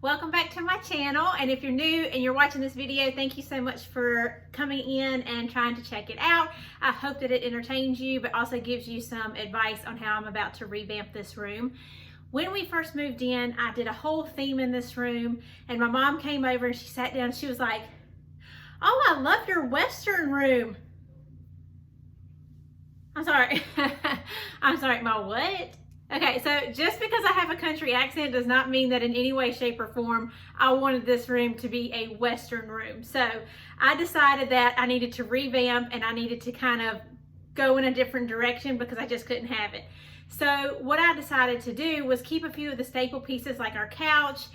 Welcome back to my channel, and if you're new and you're watching this video, thank you so much for coming in and trying to check it out. I hope that it entertains you, but also gives you some advice on how I'm about to revamp this room. When we first moved in, I did a whole theme in this room, and my mom came over and she sat down and she was like, "Oh, I love your Western room." I'm sorry. I'm sorry, my what? Okay, so just because I have a country accent does not mean that in any way, shape, or form I wanted this room to be a Western room. So I decided that I needed to revamp and I needed to kind of go in a different direction because I just couldn't have it. So what I decided to do was keep a few of the staple pieces like our couch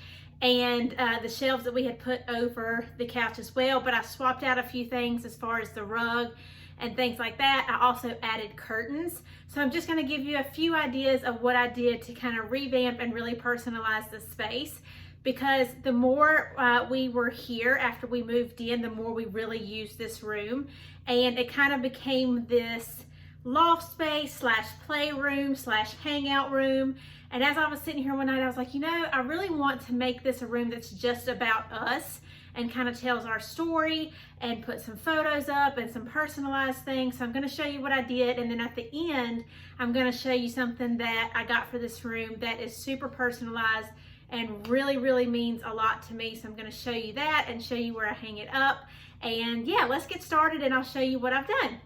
and the shelves that we had put over the couch as well, but I swapped out a few things as far as the rug and things like that. I also added curtains. So I'm just going to give you a few ideas of what I did to kind of revamp and really personalize the space, because the more we were here after we moved in, the more we really used this room, and it kind of became this loft space slash playroom slash hangout room. And as I was sitting here one night, I was like, you know, I really want to make this a room that's just about us and kind of tells our story and put some photos up and some personalized things. So I'm gonna show you what I did, and then at the end, I'm gonna show you something that I got for this room that is super personalized and really, really means a lot to me. So I'm gonna show you that and show you where I hang it up. And yeah, let's get started and I'll show you what I've done.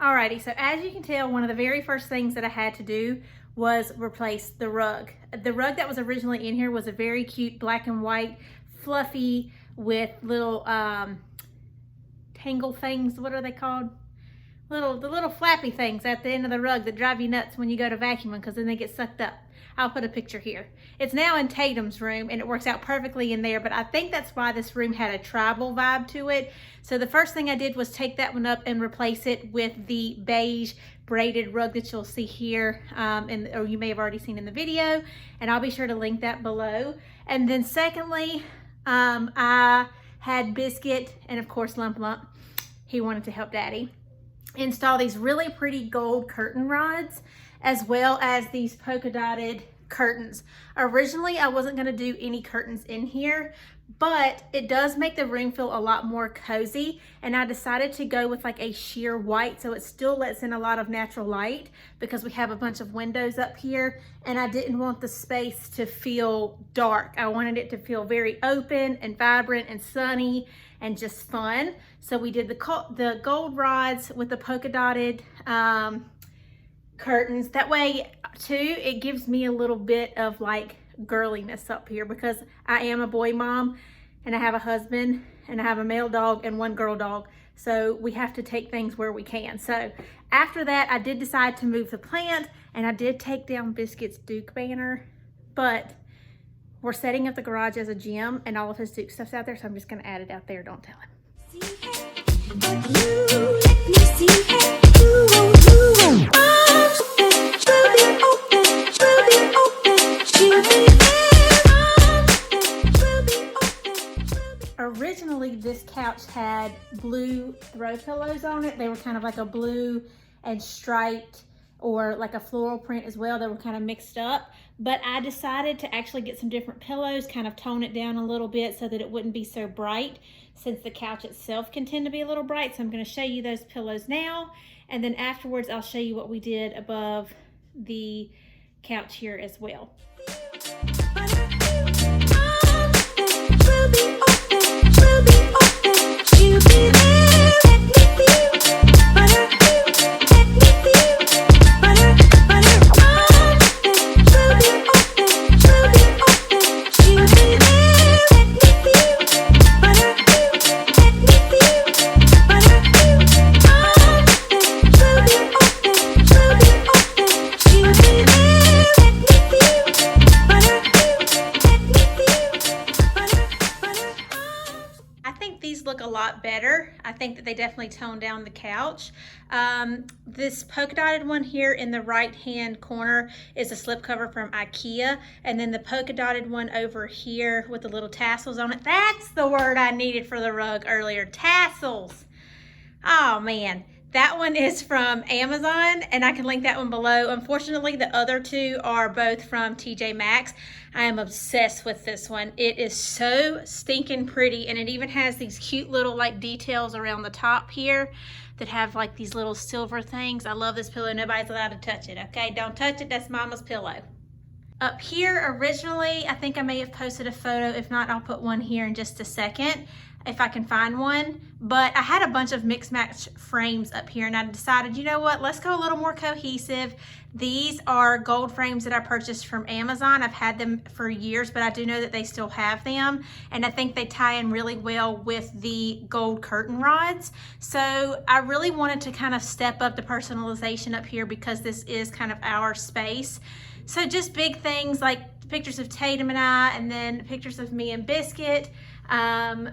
Alrighty, so as you can tell, one of the very first things that I had to do was replace the rug. The rug that was originally in here was a very cute black and white, fluffy, with little tangle things. What are they called? The little flappy things at the end of the rug that drive you nuts when you go to vacuum them, because then they get sucked up. I'll put a picture here. It's now in Tatum's room and it works out perfectly in there, but I think that's why this room had a tribal vibe to it. So the first thing I did was take that one up and replace it with the beige braided rug that you'll see here, or you may have already seen in the video, and I'll be sure to link that below. And then secondly, I had Biscuit, and of course Lump, he wanted to help Daddy, install these really pretty gold curtain rods, as well as these polka dotted curtains. Originally, I wasn't gonna do any curtains in here, but it does make the room feel a lot more cozy, and I decided to go with like a sheer white so it still lets in a lot of natural light, because we have a bunch of windows up here and I didn't want the space to feel dark. I wanted it to feel very open and vibrant and sunny and just fun. So we did the gold rods with the polka dotted curtains. That way too, it gives me a little bit of like girliness up here, because I am a boy mom and I have a husband and I have a male dog and one girl dog. So we have to take things where we can. So after that, I did decide to move the plant, and I did take down Biscuit's Duke banner, but we're setting up the garage as a gym and all of his Duke stuff's out there. So I'm just gonna add it out there. Don't tell him. Originally, this couch had blue throw pillows on it. They were kind of like a blue and striped, or like a floral print as well. They were kind of mixed up, but I decided to actually get some different pillows, kind of tone it down a little bit so that it wouldn't be so bright, since the couch itself can tend to be a little bright. So I'm going to show you those pillows now, and then afterwards I'll show you what we did above the couch here as well. look a lot better. I think that they definitely toned down the couch. This polka dotted one here in the right hand corner is a slipcover from IKEA, and then the polka dotted one over here with the little tassels on it, that's the word I needed for the rug earlier, tassels. Oh man, that one is from Amazon, and I can link that one below. Unfortunately, the other two are both from TJ Maxx. I am obsessed with this one. It is so stinking pretty, and it even has these cute little like details around the top here that have like these little silver things. I love this pillow. Nobody's allowed to touch it, okay? Don't touch it, that's Mama's pillow. Up here, originally, I think I may have posted a photo. If not, I'll put one here in just a second if I can find one. But I had a bunch of mix match frames up here, and I decided, you know what, let's go a little more cohesive. These are gold frames that I purchased from Amazon. I've had them for years, but I do know that they still have them, and I think they tie in really well with the gold curtain rods. So I really wanted to kind of step up the personalization up here because this is kind of our space. So just big things like pictures of Tatum and I, and then pictures of me and Biscuit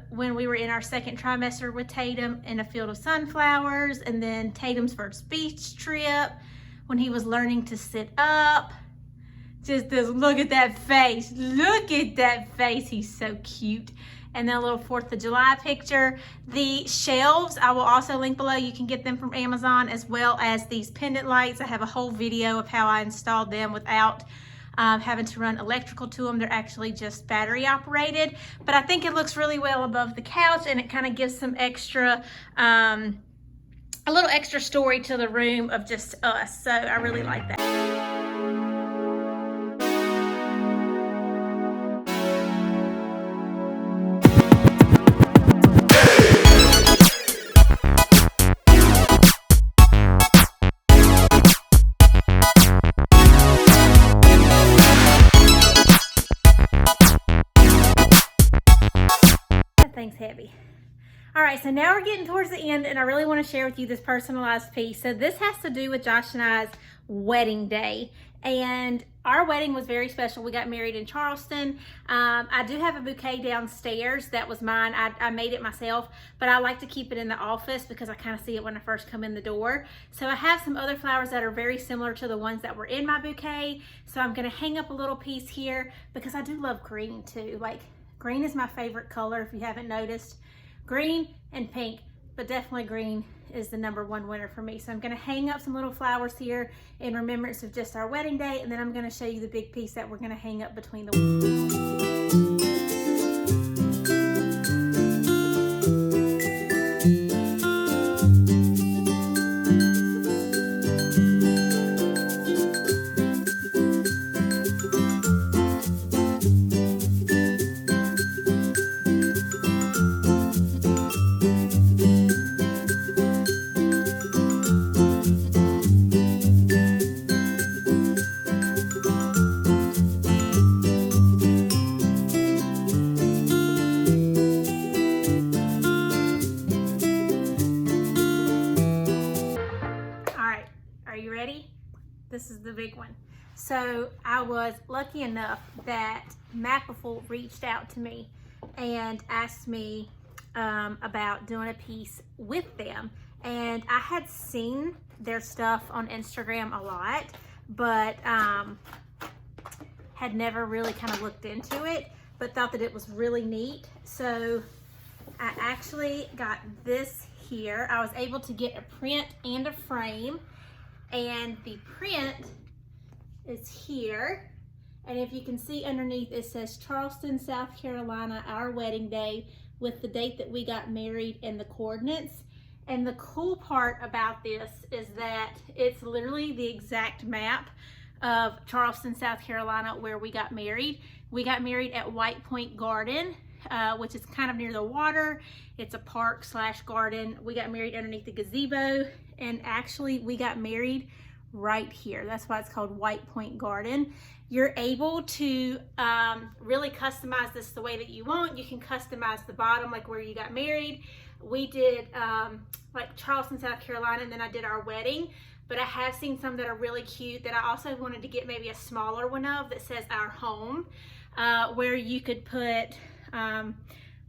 when we were in our second trimester with Tatum in a field of sunflowers, and then Tatum's first beach trip when he was learning to sit up. Just this, look at that face. Look at that face. He's so cute. And then a little 4th of July picture. The shelves, I will also link below. You can get them from Amazon, as well as these pendant lights. I have a whole video of how I installed them without having to run electrical to them. They're actually just battery operated, but I think it looks really well above the couch, and it kind of gives some extra, a little extra story to the room of just us. So I really like that. Thing's heavy. All right, so now we're getting towards the end, and I really want to share with you this personalized piece. So this has to do with Josh and I's wedding day, and our wedding was very special. We got married in Charleston. I do have a bouquet downstairs that was mine. I made it myself, but I like to keep it in the office because I kind of see it when I first come in the door. So I have some other flowers that are very similar to the ones that were in my bouquet. So I'm going to hang up a little piece here because I do love green too. Like, green is my favorite color, if you haven't noticed. Green and pink, but definitely green is the #1 winner for me. So I'm gonna hang up some little flowers here in remembrance of just our wedding day, and then I'm gonna show you the big piece that we're gonna hang up between the This is the big one. So I was lucky enough that Mapiful reached out to me and asked me about doing a piece with them. And I had seen their stuff on Instagram a lot, but had never really kind of looked into it, but thought that it was really neat. So I actually got this here. I was able to get a print and a frame. And the print is here, and if you can see underneath, it says Charleston, South Carolina, our wedding day, with the date that we got married and the coordinates. And the cool part about this is that it's literally the exact map of Charleston, South Carolina, where we got married. We got married at White Point Garden, which is kind of near the water. It's a park / garden. We got married underneath the gazebo, and actually we got married right here. That's why it's called White Point Garden. You're able to really customize this the way that you want. You can customize the bottom, like where you got married. We did like Charleston, South Carolina, and then I did our wedding. But I have seen some that are really cute that I also wanted to get maybe a smaller one of that says our home, where you could put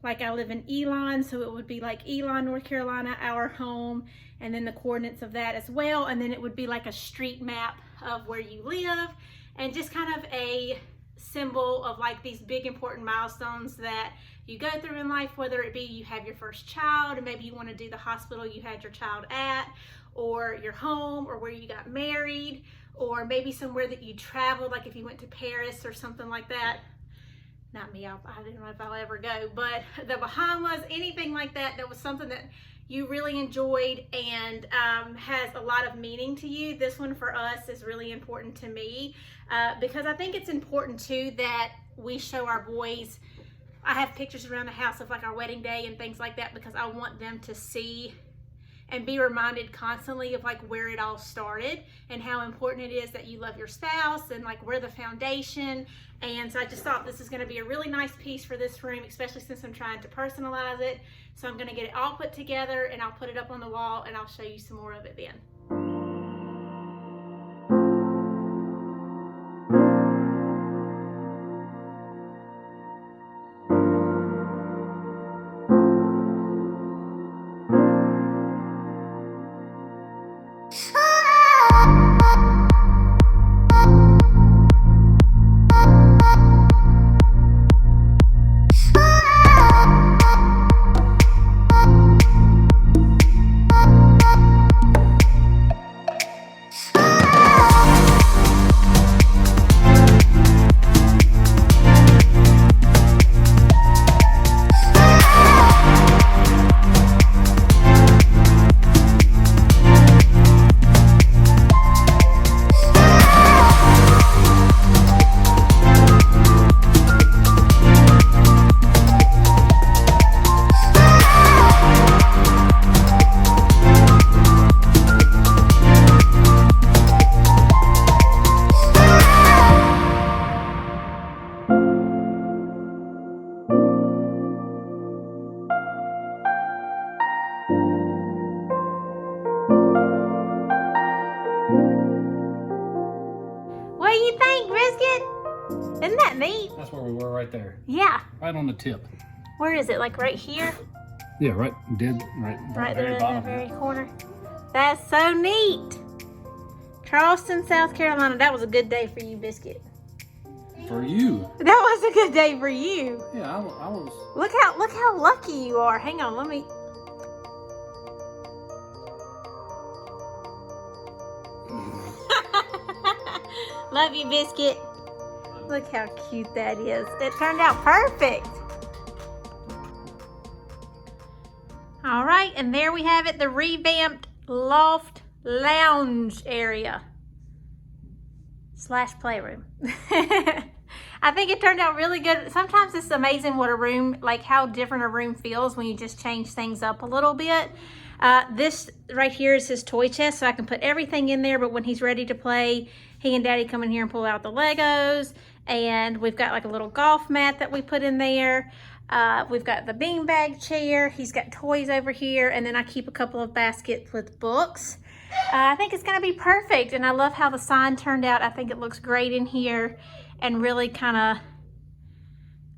like I live in Elon, so it would be like Elon, North Carolina, our home, and then the coordinates of that as well. And then it would be like a street map of where you live, and just kind of a symbol of like these big important milestones that you go through in life, whether it be you have your first child, and maybe you want to do the hospital you had your child at, or your home, or where you got married, or maybe somewhere that you traveled, like if you went to Paris or something like that. Not me, I don't know if I'll ever go, but the Bahamas, anything like that, that was something that you really enjoyed and has a lot of meaning to you. This one for us is really important to me because I think it's important too that we show our boys. I have pictures around the house of like our wedding day and things like that because I want them to see and be reminded constantly of like where it all started and how important it is that you love your spouse and like we're the foundation. And so I just thought this is going to be a really nice piece for this room, especially since I'm trying to personalize it. So I'm going to get it all put together and I'll put it up on the wall and I'll show you some more of it then. What do you think, Biscuit? Isn't that neat? That's where we were right there. Yeah. Right on the tip. Where is it? Like right here? Yeah, right dead Right there in the very corner. That's so neat. Charleston, South Carolina. That was a good day for you, Biscuit. For you. That was a good day for you. Yeah, I was. Look how lucky you are. Hang on, let me. Love you, Biscuit. Look how cute that is. It turned out perfect. All right, and there we have it, the revamped loft lounge area / playroom. I think it turned out really good. Sometimes it's amazing what a room, like how different a room feels when you just change things up a little bit. This right here is his toy chest, so I can put everything in there, but when he's ready to play, he and Daddy come in here and pull out the Legos, and we've got like a little golf mat that we put in there. We've got the beanbag chair. He's got toys over here, and then I keep a couple of baskets with books. I think it's gonna be perfect, and I love how the sign turned out. I think it looks great in here and really kind of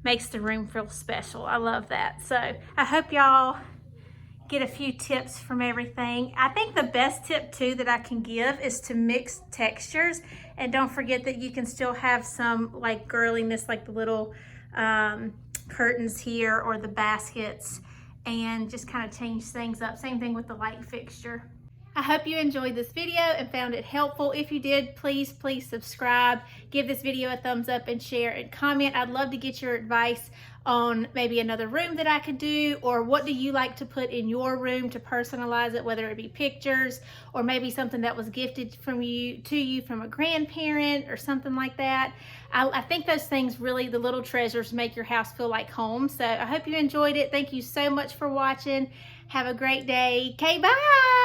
makes the room feel special. I love that. So I hope y'all get a few tips from everything. I think the best tip too that I can give is to mix textures, and don't forget that you can still have some like girliness, like the little curtains here or the baskets, and just kind of change things up. Same thing with the light fixture. I hope you enjoyed this video and found it helpful. If you did, please subscribe, give this video a thumbs up, and share and comment. I'd love to get your advice on maybe another room that I could do, or what do you like to put in your room to personalize it, whether it be pictures or maybe something that was gifted from you from a grandparent or something like that. I think those things really, the little treasures, make your house feel like home. So I hope you enjoyed it. Thank you so much for watching. Have a great day. Okay, bye.